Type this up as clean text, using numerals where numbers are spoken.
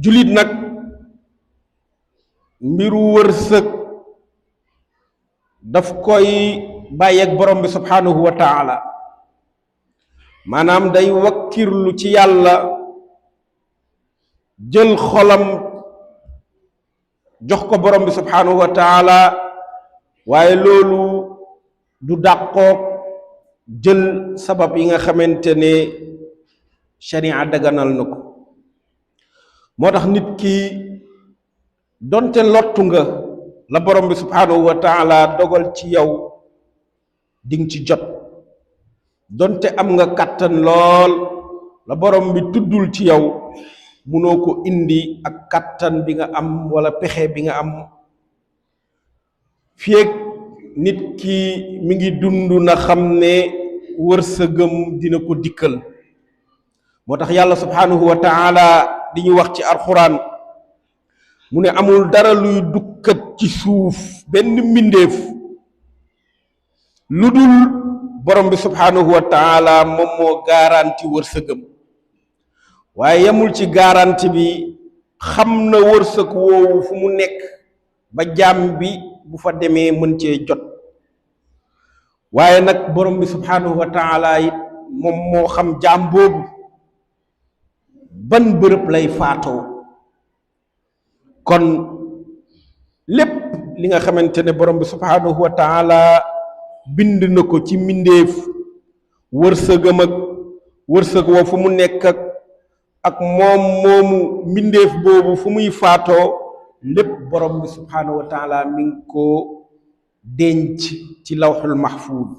julit nag mbiru wërsëg daf koy bàyyeeg borom bi subhanahu wa taala maanaam day wakkirlu ci yàlla jël xolam jox ko borom bi subhanahu wa taala waaye loolu du dàqoog jël sabab yi nga xamante ne sharia daganal na ko moo tax nit ki donte lottu nga la borom bi subhanahu wa taala dogal ci yow ding ci jot donte am nga kàttan lool la borom bi tuddul ci yow munoo ko indi ak kàttan bi nga am wala pexe bi nga am fiyeeg nit ki mi ngi dund na xam ne wërsëgam dina ko dikkal moo tax yàlla subhanahu wa taala di ñu wax ci alxuraan mu ne amul dara luy dukkat ci suuf benn mbindeef lu dul borom bi subhanahu wa taala moom moo garanti wërsëgam waaye yamul ci garanti bi xam na wërsëg woowu fu mu nekk ba jaam bi bu fa demee mën cee jot waaye nag borom bi subhanahu wa taala it moom moo xam jaam boobu ban bërëb lay faatoo kon lépp li nga xamante ne borom bi subhanahu wa taala bind na ko ci mbindeef wërsëgam ak wërsëg woo fu mu nekk ak moom moomu mbindeef boobu fu muy faatoo lépp borom bi subhanahu wa taala mi ngi ko denc ci lawxul mahfuuz